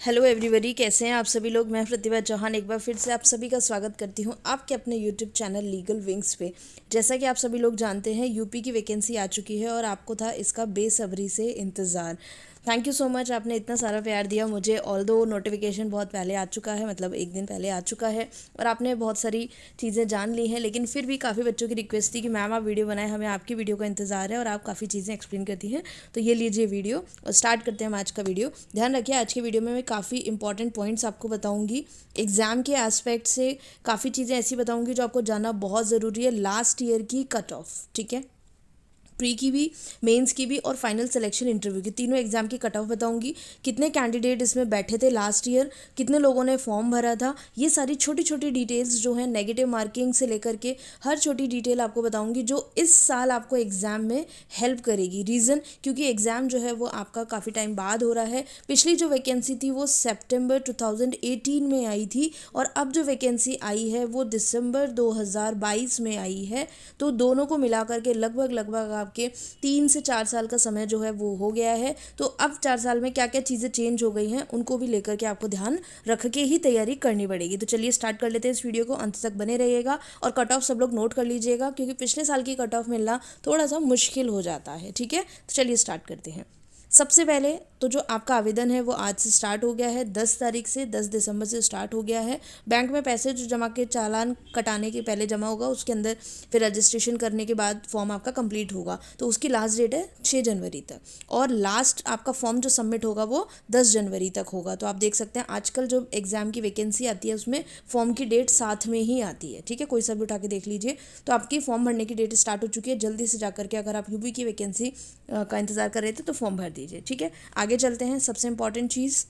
Hello everybody, कैसे हैं आप सभी लोग। मैं प्रतिभा चौहान एक बार फिर से आप सभी का स्वागत करती हूं आपके अपने यूट्यूब चैनल लीगल विंग्स पे। जैसा कि आप सभी लोग जानते हैं, यूपी की वैकेंसी आ चुकी है और आपको था इसका बेसब्री से इंतज़ार। थैंक यू सो मच, आपने इतना सारा प्यार दिया मुझे। ऑल्दो नोटिफिकेशन बहुत पहले आ चुका है, मतलब एक दिन पहले आ चुका है और आपने बहुत सारी चीज़ें जान ली हैं, लेकिन फिर भी काफ़ी बच्चों की रिक्वेस्ट थी कि मैम आप वीडियो बनाएं, हमें आपकी वीडियो का इंतज़ार है और आप काफ़ी चीज़ें एक्सप्लेन करती हैं। तो ये लीजिए वीडियो और स्टार्ट करते हैं हम आज का वीडियो। ध्यान रखिए, आज की वीडियो में मैं काफ़ी इंपॉर्टेंट पॉइंट्स आपको बताऊंगी। एग्ज़ाम के एस्पेक्ट से काफ़ी चीज़ें ऐसी बताऊंगी जो आपको जानना बहुत ज़रूरी है। लास्ट ईयर की कट ऑफ, ठीक है, प्री की भी, मेंस की भी और फाइनल सिलेक्शन इंटरव्यू की, तीनों एग्जाम की कट ऑफ बताऊंगी। कितने कैंडिडेट इसमें बैठे थे लास्ट ईयर, कितने लोगों ने फॉर्म भरा था, ये सारी छोटी छोटी डिटेल्स जो हैं, नेगेटिव मार्किंग से लेकर के हर छोटी डिटेल आपको बताऊंगी जो इस साल आपको एग्जाम में हेल्प करेगी। रीज़न, क्योंकि एग्ज़ाम जो है वो आपका काफ़ी टाइम बाद हो रहा है। पिछली जो वैकेंसी थी वो सितंबर 2018 में आई थी और अब जो वैकेंसी आई है वो दिसंबर 2022 में आई है। तो दोनों को मिला करके लगभग आपके 3 से 4 साल का समय जो है वो हो गया है। तो अब 4 साल में क्या क्या चीज़ें चेंज हो गई हैं उनको भी लेकर के आपको ध्यान रख के ही तैयारी करनी पड़ेगी। तो चलिए स्टार्ट कर लेते हैं इस वीडियो को, अंत तक बने रहिएगा और कट ऑफ सब लोग नोट कर लीजिएगा, क्योंकि पिछले साल की कट ऑफ मिलना थोड़ा सा मुश्किल हो जाता है। ठीक है, तो चलिए स्टार्ट करते हैं। सबसे पहले तो जो आपका आवेदन है वो आज से स्टार्ट हो गया है, 10 तारीख से, 10 दिसंबर से स्टार्ट हो गया है। बैंक में पैसे जो जमा के चालान कटाने के पहले जमा होगा, उसके अंदर फिर रजिस्ट्रेशन करने के बाद फॉर्म आपका कंप्लीट होगा। तो उसकी लास्ट डेट है 6 जनवरी तक और लास्ट आपका फॉर्म जो सबमिट होगा वो 10 जनवरी तक होगा। तो आप देख सकते हैं आजकल जो एग्ज़ाम की वैकेंसी आती है उसमें फॉर्म की डेट साथ में ही आती है। ठीक है, कोई सा भी उठा के देख लीजिए। तो आपकी फॉर्म भरने की डेट स्टार्ट हो चुकी है। जल्दी से जाकर के अगर आप यूपी की वैकेंसी का इंतज़ार कर रहे थे तो फॉर्म भर दीजिए। ठीक है, आगे चलते हैं। सबसे इंपॉर्टेंट चीज़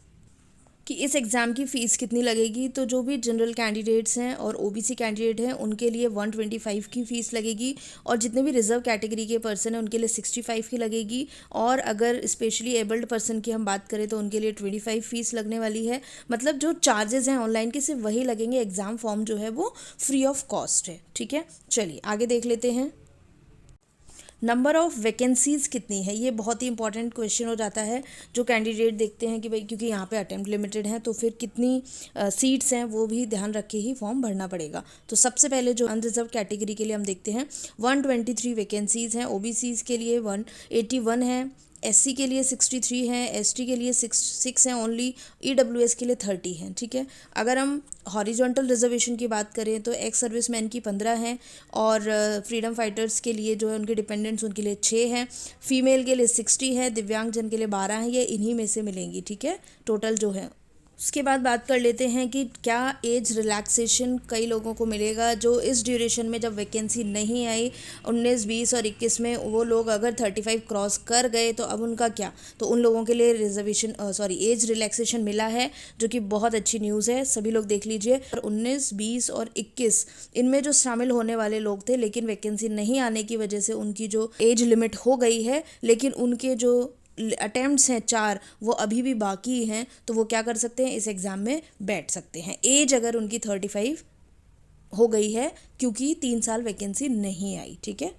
कि इस एग्ज़ाम की फ़ीस कितनी लगेगी। तो जो भी जनरल कैंडिडेट्स हैं और ओबीसी कैंडिडेट हैं उनके लिए 125 की फ़ीस लगेगी और जितने भी रिजर्व कैटेगरी के पर्सन हैं उनके लिए 65 की लगेगी। और अगर स्पेशली एबल्ड पर्सन की हम बात करें तो उनके लिए 25 फ़ीस लगने वाली है। मतलब जो चार्जेस हैं ऑनलाइन के सिर्फ वही लगेंगे, एग्ज़ाम फॉर्म जो है वो फ्री ऑफ कॉस्ट है। ठीक है, चलिए आगे देख लेते हैं। नंबर ऑफ़ वैकेंसीज़ कितनी है, ये बहुत ही इंपॉर्टेंट क्वेश्चन हो जाता है। जो कैंडिडेट देखते हैं कि भाई क्योंकि यहाँ पे अटेम्प्ट लिमिटेड है तो फिर कितनी सीट्स हैं वो भी ध्यान रख के ही फॉर्म भरना पड़ेगा। तो सबसे पहले जो अनरिजर्व कैटेगरी के लिए हम देखते हैं 123 वैकेंसीज़ हैं। ओबीसीज़ के लिए 181 है, एससी के लिए 63 हैं, एसटी के लिए 6 हैं ओनली, ईडब्ल्यूएस के लिए 30 हैं। ठीक है, अगर हम हॉरिजॉन्टल रिजर्वेशन की बात करें तो एक्स सर्विसमैन की 15 हैं और फ्रीडम फाइटर्स के लिए जो है उनके डिपेंडेंट्स उनके लिए 6 हैं, फीमेल के लिए 60 है, दिव्यांगजन के लिए 12 हैं। ये इन्हीं में से मिलेंगी। ठीक है, टोटल जो है। उसके बाद बात कर लेते हैं कि क्या एज रिलैक्सेशन कई लोगों को मिलेगा जो इस ड्यूरेशन में जब वैकेंसी नहीं आई 19, 20 और 21 में, वो लोग अगर 35 क्रॉस कर गए तो अब उनका क्या। तो उन लोगों के लिए एज रिलैक्सेशन मिला है, जो कि बहुत अच्छी न्यूज़ है। सभी लोग देख लीजिए। और 19, 20 और 21 इनमें जो शामिल होने वाले लोग थे लेकिन वैकेंसी नहीं आने की वजह से उनकी जो एज लिमिट हो गई है, लेकिन उनके जो अटेम्प्ट्स हैं 4 वो अभी भी बाकी हैं, तो वो क्या कर सकते हैं, इस एग्ज़ाम में बैठ सकते हैं। एज अगर उनकी 35 हो गई है क्योंकि 3 साल वैकेंसी नहीं आई। ठीक है,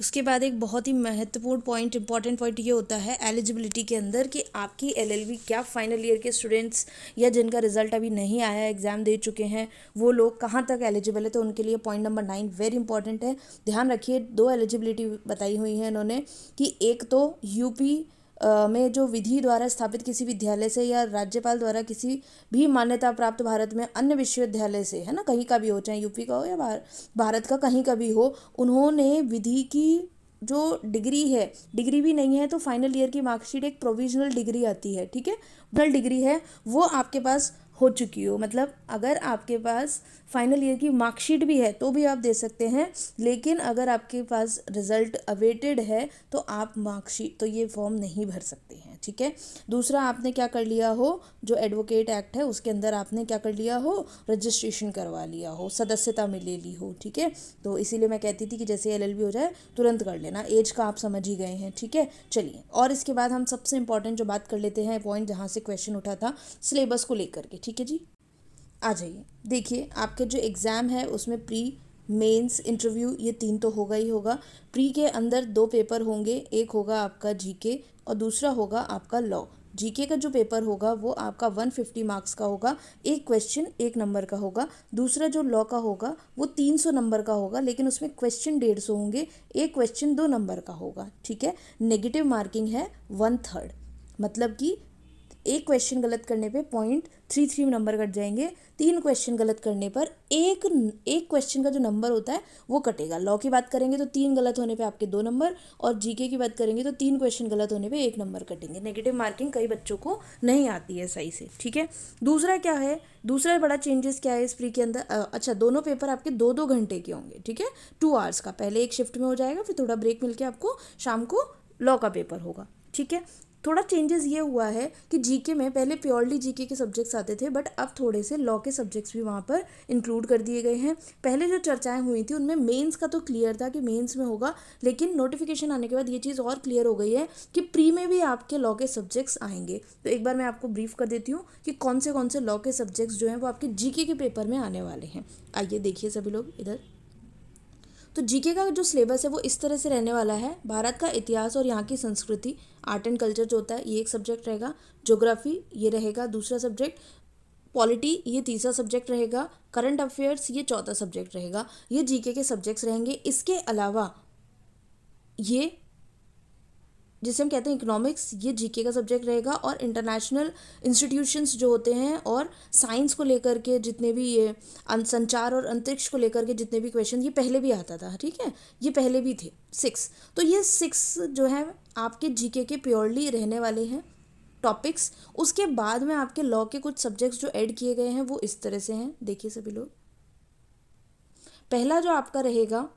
उसके बाद एक बहुत ही महत्वपूर्ण पॉइंट, इंपॉर्टेंट पॉइंट ये होता है एलिजिबिलिटी के अंदर कि आपकी एलएलबी, क्या फाइनल ईयर के स्टूडेंट्स या जिनका रिजल्ट अभी नहीं आया, एग्ज़ाम दे चुके हैं, वो लोग कहाँ तक एलिजिबल है। तो उनके लिए पॉइंट नंबर 9 वेरी इंपॉर्टेंट है। ध्यान रखिए, 2 एलिजिबिलिटी बताई हुई है इन्होंने कि एक तो यूपी में जो विधि द्वारा स्थापित किसी विद्यालय से या राज्यपाल द्वारा किसी भी मान्यता प्राप्त भारत में अन्य विश्वविद्यालय से, है ना, कहीं का भी हो, चाहे यूपी का हो या भारत का कहीं का भी हो, उन्होंने विधि की जो डिग्री है, डिग्री भी नहीं है तो फाइनल ईयर की मार्कशीट एक प्रोविजनल डिग्री आती है। ठीक है, प्रोविजनल डिग्री है वो आपके पास हो चुकी हो, मतलब अगर आपके पास फाइनल ईयर की मार्कशीट भी है तो भी आप दे सकते हैं, लेकिन अगर आपके पास रिजल्ट अवेटेड है तो आप मार्कशीट, तो ये फॉर्म नहीं भर सकते हैं। ठीक है, दूसरा आपने क्या कर लिया हो, जो एडवोकेट एक्ट है उसके अंदर आपने क्या कर लिया हो, रजिस्ट्रेशन करवा लिया हो, सदस्यता में ले ली हो। ठीक है, तो इसीलिए मैं कहती थी कि जैसे एलएलबी हो जाए तुरंत कर लेना। एज का आप समझ ही गए हैं। ठीक है, चलिए, और इसके बाद हम सबसे इंपॉर्टेंट जो बात कर लेते हैं, पॉइंट जहाँ से क्वेश्चन उठा था, सिलेबस को लेकर के। ठीक है जी, आ जाइए। देखिए, आपके जो एग्ज़ाम है उसमें प्री, मेंस, इंटरव्यू, ये 3 तो होगा ही होगा। प्री के अंदर 2 पेपर होंगे, एक होगा आपका जीके और दूसरा होगा आपका लॉ। जीके का जो पेपर होगा वो आपका 150 मार्क्स का होगा, एक क्वेश्चन 1 नंबर का होगा। दूसरा जो लॉ का होगा वो 300 नंबर का होगा, लेकिन उसमें क्वेश्चन 150 होंगे, एक क्वेश्चन 2 नंबर का होगा, ठीक है। नेगेटिव मार्किंग है 1/3, मतलब कि एक क्वेश्चन गलत करने पे 0.33 नंबर कट जाएंगे, 3 क्वेश्चन गलत करने पर एक क्वेश्चन का जो नंबर होता है वो कटेगा। लॉ की बात करेंगे तो 3 गलत होने पे आपके 2 नंबर, और जीके की बात करेंगे तो 3 क्वेश्चन गलत होने पे 1 नंबर कटेंगे। नेगेटिव मार्किंग कई बच्चों को नहीं आती है सही से, ठीक है। दूसरा क्या है, दूसरा बड़ा चेंजेस क्या है इस प्री के अंदर, अच्छा दोनों पेपर आपके 2-2 घंटे के होंगे, ठीक है, 2 आवर्स का। पहले एक शिफ्ट में हो जाएगा, फिर थोड़ा ब्रेक मिलके आपको शाम को लॉ का पेपर होगा, ठीक है। थोड़ा चेंजेस ये हुआ है कि जीके में पहले प्योरली जीके के सब्जेक्ट्स आते थे, बट अब थोड़े से लॉ के सब्जेक्ट्स भी वहाँ पर इंक्लूड कर दिए गए हैं। पहले जो चर्चाएं हुई थी उनमें मेंस का तो क्लियर था कि मेंस में होगा, लेकिन नोटिफिकेशन आने के बाद ये चीज़ और क्लियर हो गई है कि प्री में भी आपके लॉ के सब्जेक्ट्स आएंगे। तो एक बार मैं आपको ब्रीफ कर देती हूँ कि कौन से लॉ के सब्जेक्ट्स जो हैं वो आपके जीके के पेपर में आने वाले हैं। आइए देखिए सभी लोग इधर। तो जीके का जो सिलेबस है वो इस तरह से रहने वाला है। भारत का इतिहास और यहाँ की संस्कृति, आर्ट एंड कल्चर जो होता है ये एक सब्जेक्ट रहेगा, ज्योग्राफी ये रहेगा दूसरा सब्जेक्ट, पॉलिटी ये तीसरा सब्जेक्ट रहेगा, करंट अफेयर्स ये चौथा सब्जेक्ट रहेगा। ये जीके के सब्जेक्ट्स रहेंगे। इसके अलावा ये जिसे हम कहते हैं इकोनॉमिक्स, ये जीके का सब्जेक्ट रहेगा, और इंटरनेशनल इंस्टीट्यूशंस जो होते हैं और साइंस को लेकर के जितने भी ये संचार और अंतरिक्ष को लेकर के जितने भी क्वेश्चन, ये पहले भी आता था, ठीक है, ये पहले भी थे 6। तो ये 6 जो है आपके जीके के प्योरली रहने वाले हैं टॉपिक्स। उसके बाद में आपके लॉ के कुछ सब्जेक्ट्स जो ऐड किए गए हैं वो इस तरह से हैं, देखिए सभी लोग। पहला जो आपका रहेगा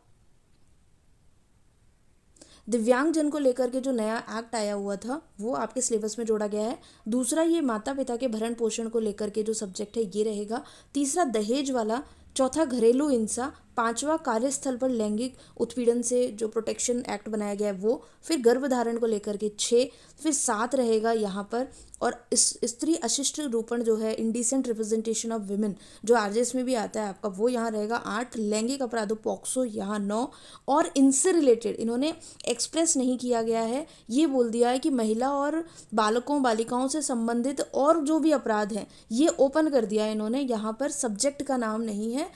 दिव्यांगजन को लेकर के जो नया एक्ट आया हुआ था वो आपके सिलेबस में जोड़ा गया है। दूसरा ये माता पिता के भरण पोषण को लेकर के जो सब्जेक्ट है ये रहेगा। तीसरा दहेज वाला, चौथा घरेलू हिंसा, पांचवा कार्यस्थल पर लैंगिक उत्पीड़न से जो प्रोटेक्शन एक्ट बनाया गया है वो, फिर गर्भधारण को लेकर के 6, फिर 7 रहेगा यहाँ पर, और इस स्त्री अशिष्ट रूपण जो है इंडिसेंट रिप्रेजेंटेशन ऑफ वुमेन जो आरजेएस में भी आता है आपका वो यहाँ रहेगा 8, लैंगिक अपराधों पॉक्सो यहाँ 9, और इनसे रिलेटेड इन्होंने एक्सप्रेस नहीं किया गया है, ये बोल दिया है कि महिला और बालकों बालिकाओं से संबंधित और जो भी अपराध हैं ये ओपन कर दिया है इन्होंने। यहाँ पर सब्जेक्ट का नाम नहीं है,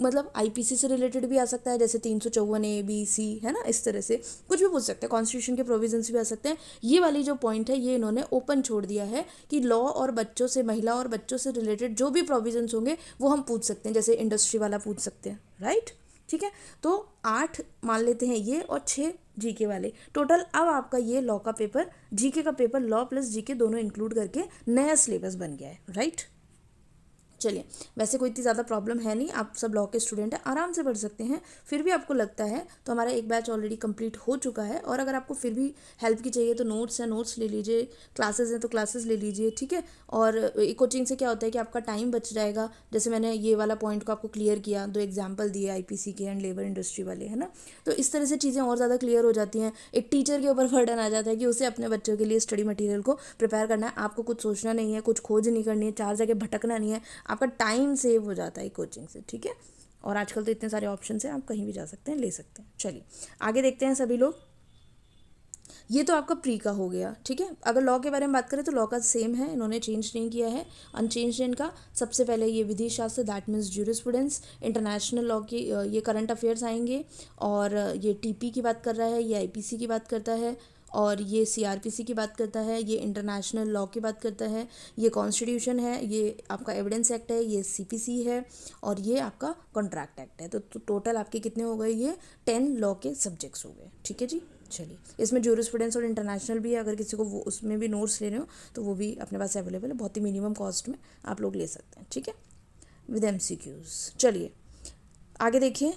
मतलब आईपीसी से रिलेटेड भी आ सकता है, जैसे 354 ए बी सी है ना, इस तरह से कुछ भी पूछ सकते हैं, कॉन्स्टिट्यूशन के प्रोविजंस भी आ सकते हैं। ये वाली जो पॉइंट है ये इन्होंने ओपन छोड़ दिया है कि लॉ और बच्चों से, महिला और बच्चों से रिलेटेड जो भी प्रोविजंस होंगे वो हम पूछ सकते हैं, जैसे इंडस्ट्री वाला पूछ सकते हैं, राइट, ठीक है। तो 8 मान लेते हैं ये, और 6 जीके वाले टोटल। अब आपका ये लॉ का पेपर, जीके का पेपर, लॉ प्लस जीके दोनों इंक्लूड करके नया सिलेबस बन गया है, राइट। चलिए, वैसे कोई इतनी ज़्यादा प्रॉब्लम है नहीं, आप सब लॉ के स्टूडेंट हैं, आराम से पढ़ सकते हैं। फिर भी आपको लगता है तो हमारा एक बैच ऑलरेडी कंप्लीट हो चुका है, और अगर आपको फिर भी हेल्प की चाहिए तो नोट्स हैं, नोट्स ले लीजिए, क्लासेस हैं तो क्लासेस ले लीजिए, ठीक है। और कोचिंग से क्या होता है कि आपका टाइम बच जाएगा, जैसे मैंने ये वाला पॉइंट को आपको क्लियर किया, 2 एग्जाम्पल दिए आईपीसी के एंड लेबर इंडस्ट्री वाले, है ना। तो इस तरह से चीज़ें और ज़्यादा क्लियर हो जाती हैं। एक टीचर के ऊपर बर्डन आ जाता है कि उसे अपने बच्चों के लिए स्टडी मटीरियल को प्रिपेयर करना है, आपको कुछ सोचना नहीं है, कुछ खोज नहीं करनी है, 4 जगह भटकना नहीं है, आपका टाइम सेव हो जाता है कोचिंग से, ठीक है। और आजकल तो इतने सारे ऑप्शन हैं, आप कहीं भी जा सकते हैं, ले सकते हैं। चलिए आगे देखते हैं सभी लोग। ये तो आपका प्री का हो गया, ठीक है। अगर लॉ के बारे में बात करें तो लॉ का सेम है, इन्होंने चेंज नहीं किया है, अनचेंज है इनका। सबसे पहले ये विधि शास्त्र, that means jurisprudence, international law की ये करंट अफेयर्स आएंगे, और ये टीपी की बात कर रहा है, ये आईपीसी की बात करता है, और ये सीआरपीसी की बाट करता है, ये इंटरनेशनल लॉ की बात करता है, ये कॉन्स्टिट्यूशन है, ये आपका एविडेंस एक्ट है, ये सीपीसी है, और ये आपका कॉन्ट्रैक्ट एक्ट है। तो टोटल आपके कितने हो गए, ये 10 लॉ के सब्जेक्ट्स हो गए, ठीक है जी। चलिए, इसमें ज्यूरिस्प्रूडेंस और इंटरनेशनल भी है, अगर किसी को वो उसमें भी नोट्स ले रहे हो तो वो भी अपने पास अवेलेबल है, बहुत ही मिनिमम कॉस्ट में आप लोग ले सकते हैं, ठीक है, विद एमसीक्यूज। चलिए आगे देखिए,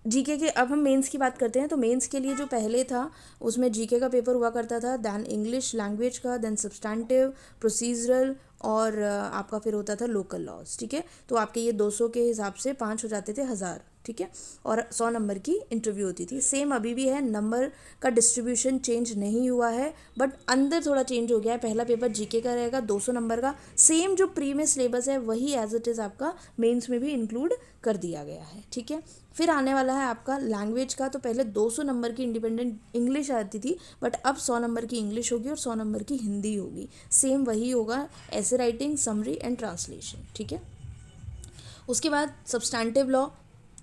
जीके के। अब हम मेंस की बात करते हैं। तो मेंस के लिए जो पहले था उसमें जीके का पेपर हुआ करता था, दैन इंग्लिश लैंग्वेज का, दैन सब्सटैंटिव, प्रोसीजरल, और आपका फिर होता था लोकल लॉज, ठीक है। तो आपके ये 200 के हिसाब से 5 हो जाते थे 1000, ठीक है, और 100 नंबर की इंटरव्यू होती थी। सेम अभी भी है, नंबर का डिस्ट्रीब्यूशन चेंज नहीं हुआ है, बट अंदर थोड़ा चेंज हो गया है। पहला पेपर जीके का रहेगा 200 नंबर का, सेम जो प्री में सिलेबस है वही एज इट इज़ आपका मेंस में भी इंक्लूड कर दिया गया है, ठीक है। फिर आने वाला है आपका लैंग्वेज का। तो पहले 200 नंबर की इंडिपेंडेंट इंग्लिश आती थी, बट अब 100 नंबर की इंग्लिश होगी और 100 नंबर की हिंदी होगी। सेम वही होगा, ऐसे राइटिंग, समरी एंड ट्रांसलेशन, ठीक है। उसके बाद सब्सटैंटिव लॉ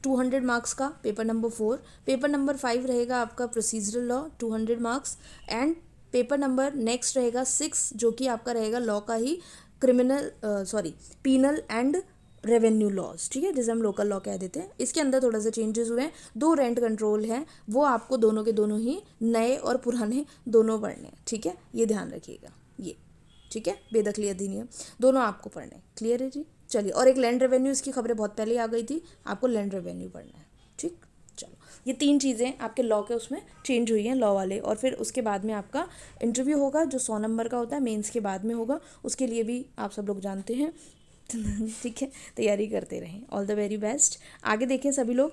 200 मार्क्स का, पेपर नंबर 4। पेपर नंबर 5 रहेगा आपका procedural law 200 marks, and paper number next रहेगा 6 जो कि आपका रहेगा लॉ का ही, पीनल एंड रेवेन्यू लॉज, ठीक है, जिसे हम लोकल लॉ कह देते हैं। इसके अंदर थोड़ा सा चेंजेस हुए हैं। 2 रेंट कंट्रोल हैं, वो आपको दोनों के दोनों ही नए और पुराने दोनों पढ़ने हैं, ठीक है, ये ध्यान रखिएगा ये, ठीक है। बेदखली अधिनियम दोनों आपको पढ़ने हैं, क्लियर है जी। चलिए, और एक लैंड रेवेन्यू, इसकी खबरें बहुत पहले आ गई थी, आपको लैंड रेवेन्यू पढ़ना है, ठीक। चलो, ये 3 चीज़ें आपके लॉ के उसमें चेंज हुई हैं, लॉ वाले। और फिर उसके बाद में आपका इंटरव्यू होगा जो 100 नंबर का होता है, मेंस के बाद में होगा, उसके लिए भी आप सब लोग जानते हैं ठीक है, तैयारी करते रहें। All the very best. आगे देखें सभी लोग।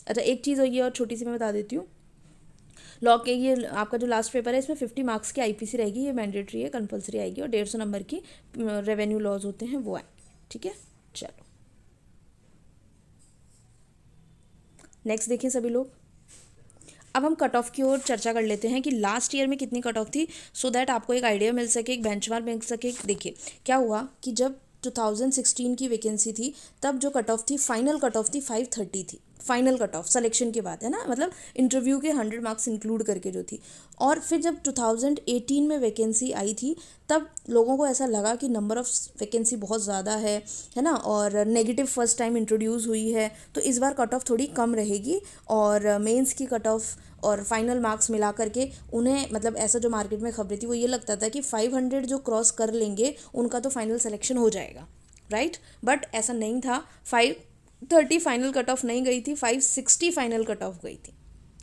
अच्छा, एक चीज़ होगी और छोटी सी मैं बता देती हूँ, लॉ के ये आपका जो लास्ट पेपर है इसमें 50 मार्क्स की आईपीसी रहेगी, ये मैंडेटरी है, कंपलसरी आएगी, और 150 नंबर की रेवेन्यू लॉज होते हैं वो आए, ठीक है। चलो, नेक्स्ट देखें सभी लोग। अब हम कट ऑफ की ओर चर्चा कर लेते हैं कि लास्ट ईयर में कितनी कट ऑफ थी, सो दैट आपको एक आइडिया मिल सके, एक बेंचमार्क मिल सके। देखिए क्या हुआ कि जब 2016 की वैकेंसी थी तब जो कट ऑफ थी, फाइनल कट ऑफ थी 530 थी, फाइनल कट ऑफ सिलेक्शन के बाद, है ना, मतलब इंटरव्यू के 100 मार्क्स इंक्लूड करके जो थी। और फिर जब 2018 में वैकेंसी आई थी तब लोगों को ऐसा लगा कि नंबर ऑफ वैकेंसी बहुत ज़्यादा है ना, और नेगेटिव फर्स्ट टाइम इंट्रोड्यूस हुई है, तो इस बार कट ऑफ थोड़ी कम रहेगी। और मेंस की कट ऑफ और फाइनल मार्क्स मिला करके उन्हें, मतलब ऐसा जो मार्केट में खबरें थी वो ये लगता था कि 500 जो क्रॉस कर लेंगे उनका तो फाइनल सिलेक्शन हो जाएगा, राइट। बट ऐसा नहीं था, 530 फाइनल कट ऑफ नहीं गई थी, 560 फाइनल कट ऑफ गई थी,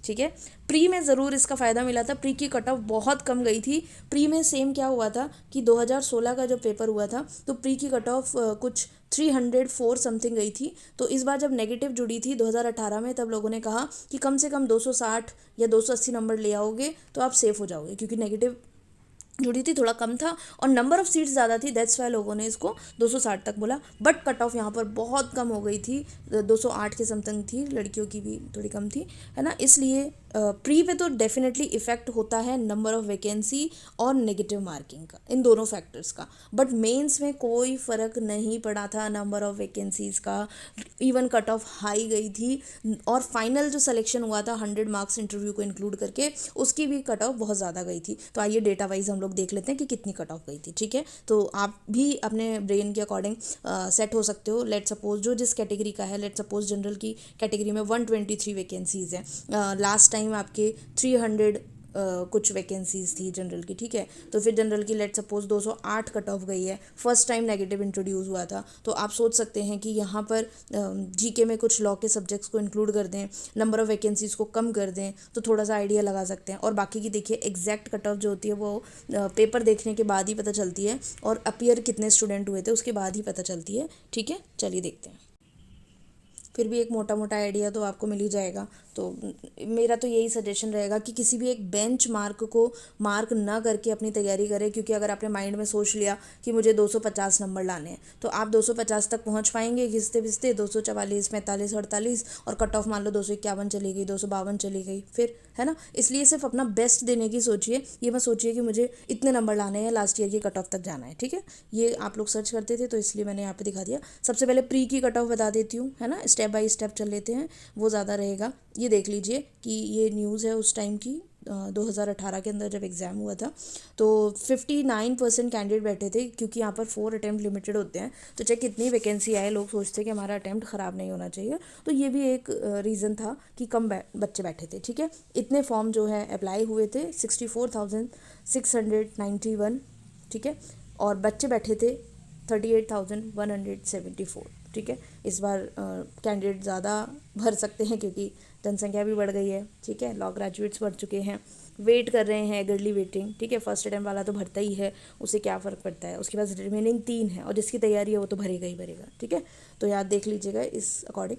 ठीक है। प्री में ज़रूर इसका फ़ायदा मिला था, प्री की कट ऑफ बहुत कम गई थी। प्री में सेम क्या हुआ था कि 2016 का जब पेपर हुआ था तो प्री की कट ऑफ कुछ 304 समथिंग गई थी। तो इस बार जब नेगेटिव जुड़ी थी 2018 में, तब लोगों ने कहा कि कम से कम 260 या 280 नंबर ले आओगे तो आप सेफ़ हो जाओगे, क्योंकि नेगेटिव जुड़ी थी, थोड़ा कम था और नंबर ऑफ़ सीट्स ज़्यादा थी, दैट्स वाई लोगों ने इसको 260 तक बोला। बट कट ऑफ यहाँ पर बहुत कम हो गई थी, 208 के समथिंग थी, लड़कियों की भी थोड़ी कम थी, है ना। इसलिए प्री पे तो डेफिनेटली इफेक्ट होता है नंबर ऑफ़ वैकेंसी और नेगेटिव मार्किंग का, इन दोनों फैक्टर्स का। बट मेंस में कोई फ़र्क नहीं पड़ा था नंबर ऑफ़ वैकेंसीज़ का, इवन कट ऑफ हाई गई थी। और फाइनल जो सिलेक्शन हुआ था 100 मार्क्स इंटरव्यू को इंक्लूड करके, उसकी भी कट ऑफ बहुत ज़्यादा गई थी। तो आइए डेटा वाइज हम लोग देख लेते हैं कि कितनी कट ऑफ गई थी, ठीक है। तो आप भी अपने ब्रेन के अकॉर्डिंग सेट हो सकते हो। लेट सपोज जो जिस कैटेगरी का है, लेट सपोज जनरल की कैटेगरी में 123 वैकेंसीज़ हैं, लास्ट टाइम आपके 300 कुछ वैकेंसीज़ थी जनरल की, ठीक है। तो फिर जनरल की लेट सपोज 208 कट ऑफ गई है, फर्स्ट टाइम नेगेटिव इंट्रोड्यूस हुआ था। तो आप सोच सकते हैं कि यहाँ पर जीके में कुछ लॉ के सब्जेक्ट्स को इंक्लूड कर दें, नंबर ऑफ़ वैकेंसीज़ को कम कर दें, तो थोड़ा सा आइडिया लगा सकते हैं। और बाकी की देखिए एग्जैक्ट कट ऑफ जो होती है वो पेपर देखने के बाद ही पता चलती है, और अपीयर कितने स्टूडेंट हुए थे उसके बाद ही पता चलती है, ठीक है। चलिए देखते हैं, फिर भी एक मोटा मोटा आइडिया तो आपको मिल ही जाएगा। तो मेरा तो यही सजेशन रहेगा कि किसी भी एक बेंच मार्क को मार्क ना करके अपनी तैयारी करें, क्योंकि अगर आपने माइंड में सोच लिया कि मुझे 250 नंबर लाने हैं तो आप 250 तक पहुंच पाएंगे घिसते घिसते 244, 45, 48, और कट ऑफ मान लो 251 चली गई, 252 चली गई, फिर, है ना। इसलिए सिर्फ अपना बेस्ट देने की सोचिए, ये मत सोचिए कि मुझे इतने नंबर लाने हैं, लास्ट ईयर की कट ऑफ तक जाना है, ठीक है। ये आप लोग सर्च करते थे तो इसलिए मैंने यहाँ पे दिखा दिया। सबसे पहले प्री की कट ऑफ बता देती हूँ, है ना, स्टेप बाय स्टेप चल लेते हैं, वो ज़्यादा रहेगा। ये देख लीजिए कि ये न्यूज़ है उस टाइम की, 2018 के अंदर जब एग्ज़ाम हुआ था तो 59% कैंडिडेट बैठे थे, क्योंकि यहाँ पर 4 अटैम्प्ट लिमिटेड होते हैं। तो चाहे कितनी वैकेंसी आए, लोग सोचते हैं कि हमारा अटैम्प्ट ख़राब नहीं होना चाहिए, तो ये भी एक रीज़न था कि कम बच्चे बैठे थे, ठीक है। इतने फॉर्म जो है अप्लाई हुए थे 64,691, ठीक है, और बच्चे बैठे थे 38,174, ठीक है। इस बार कैंडिडेट ज़्यादा भर सकते हैं क्योंकि जनसंख्या भी बढ़ गई है, ठीक है, लॉ ग्रेजुएट्स बढ़ चुके हैं, वेट कर रहे हैं, एगरली वेटिंग, ठीक है। फर्स्ट अटैम्प्ट वाला तो भरता ही है, उसे क्या फ़र्क पड़ता है, उसके पास रिमेनिंग 3 है और जिसकी तैयारी है वो तो भरेगा ही भरेगा, ठीक है। तो याद देख लीजिएगा इस अकॉर्डिंग।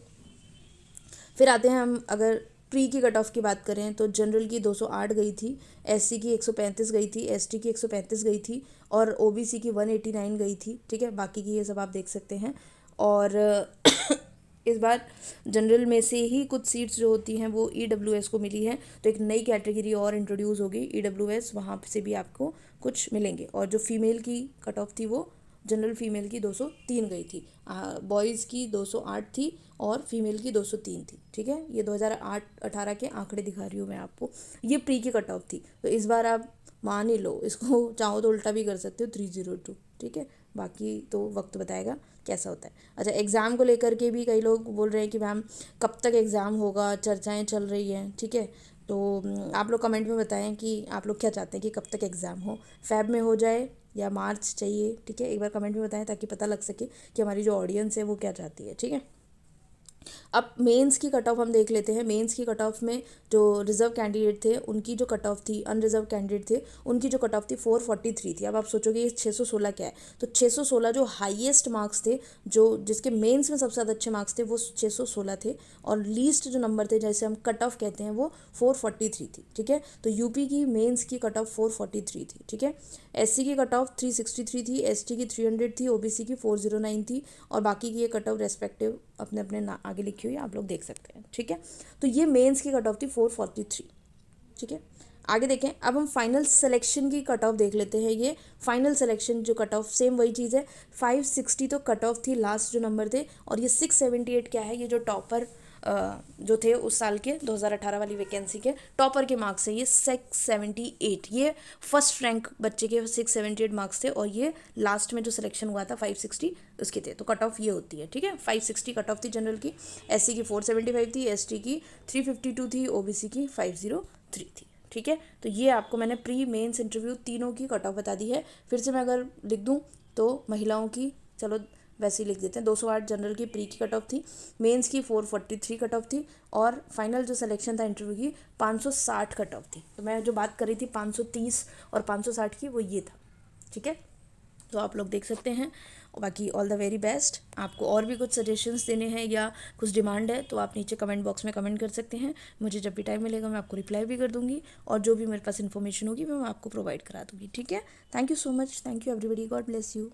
फिर आते हैं हम, अगर प्री की कट ऑफ की बात करें तो जनरल की 208 गई थी, एससी की 135 गई थी, एसटी की 135 गई थी और ओबीसी की 189 गई थी। ठीक है, बाकी की ये सब आप देख सकते हैं। और इस बार जनरल में से ही कुछ सीट्स जो होती हैं वो ईडब्ल्यूएस को मिली है, तो एक नई कैटेगरी और इंट्रोड्यूस होगी ईडब्ल्यूएस, वहाँ से भी आपको कुछ मिलेंगे। और जो फीमेल की कट ऑफ थी वो जनरल फीमेल की 203 गई थी, बॉयज़ की 208 थी और फीमेल की 203 थी। ठीक है, ये 2008-18 के आंकड़े दिखा रही हूँ मैं आपको। ये प्री की कट ऑफ थी, तो इस बार आप मान ही लो, इसको चाहो तो उल्टा भी कर सकते हो 302। ठीक है, बाकी तो वक्त बताएगा कैसा होता है। अच्छा, एग्ज़ाम को लेकर के भी कई लोग बोल रहे हैं कि मैम कब तक एग्ज़ाम होगा, चर्चाएं चल रही हैं। ठीक है, तो आप लोग कमेंट में बताएं कि आप लोग क्या चाहते हैं कि कब तक एग्ज़ाम हो, फ़ेब में हो जाए या मार्च चाहिए। ठीक है, एक बार कमेंट में बताएं ताकि पता लग सके कि हमारी जो ऑडियंस है वो क्या चाहती है। ठीक है, अब मेंस की कट ऑफ हम देख लेते हैं। मेंस की कट ऑफ में जो रिजर्व कैंडिडेट थे उनकी जो कट ऑफ थी, अनरिजर्व कैंडिडेट थे उनकी जो कट ऑफ थी 443 थी। अब आप सोचोगे ये 616 क्या है, तो 616 जो हाईएस्ट मार्क्स थे, जो जिसके मेंस में सबसे ज़्यादा अच्छे मार्क्स थे वो 616 थे, और लीस्ट जो नंबर थे जैसे हम कट ऑफ कहते हैं वो 443 थी। ठीक है, तो यूपी की मेंस की कट ऑफ 443 थी। ठीक है, एससी की कट ऑफ 363 थी, एसटी की 300 थी, ओबीसी की 409 थी, और बाकी की ये कट ऑफ रेस्पेक्टिव अपने अपने ना आगे लिखी हुई आप लोग देख सकते हैं। ठीक है, तो ये मेंस की कट ऑफ थी 443। ठीक है, आगे देखें, अब हम फाइनल सिलेक्शन की कट ऑफ देख लेते हैं। ये फाइनल सिलेक्शन जो कट ऑफ सेम वही चीज़ है, 560 तो कट ऑफ थी, लास्ट जो नंबर थे, और ये 678 क्या है, ये जो टॉपर जो थे उस साल के 2018 वाली वैकेंसी के टॉपर के मार्क्स है, ये 678, ये फर्स्ट रैंक बच्चे के 678 मार्क्स थे, और ये लास्ट में जो सिलेक्शन हुआ था 560 उसके थे, तो कट ऑफ ये होती है। ठीक है, 560 कट ऑफ थी जनरल की, एससी की 475 थी, एसटी की 352 थी, ओबीसी की 503 थी। ठीक है, तो ये आपको मैंने प्री मेंस इंटरव्यू तीनों की कट ऑफ बता दी है। फिर से मैं अगर लिख दूं तो महिलाओं की, चलो वैसे ही लिख देते हैं, 208 जनरल की प्री की कट ऑफ थी, मेंस की 443 कट ऑफ थी, और फाइनल जो सिलेक्शन था इंटरव्यू की 560 कट ऑफ थी। तो मैं जो बात कर रही थी 530 और 560 की, वो ये था। ठीक है, तो आप लोग देख सकते हैं। और बाकी ऑल द वेरी बेस्ट। आपको और भी कुछ सजेशंस देने हैं या कुछ डिमांड है तो आप नीचे कमेंट बॉक्स में कमेंट कर सकते हैं। मुझे जब भी टाइम मिलेगा मैं आपको रिप्लाई भी कर दूंगी, और जो भी मेरे पास इन्फॉर्मेशन होगी मैं आपको प्रोवाइड करा दूंगी। ठीक है, thank you so much, thank you everybody, God bless you.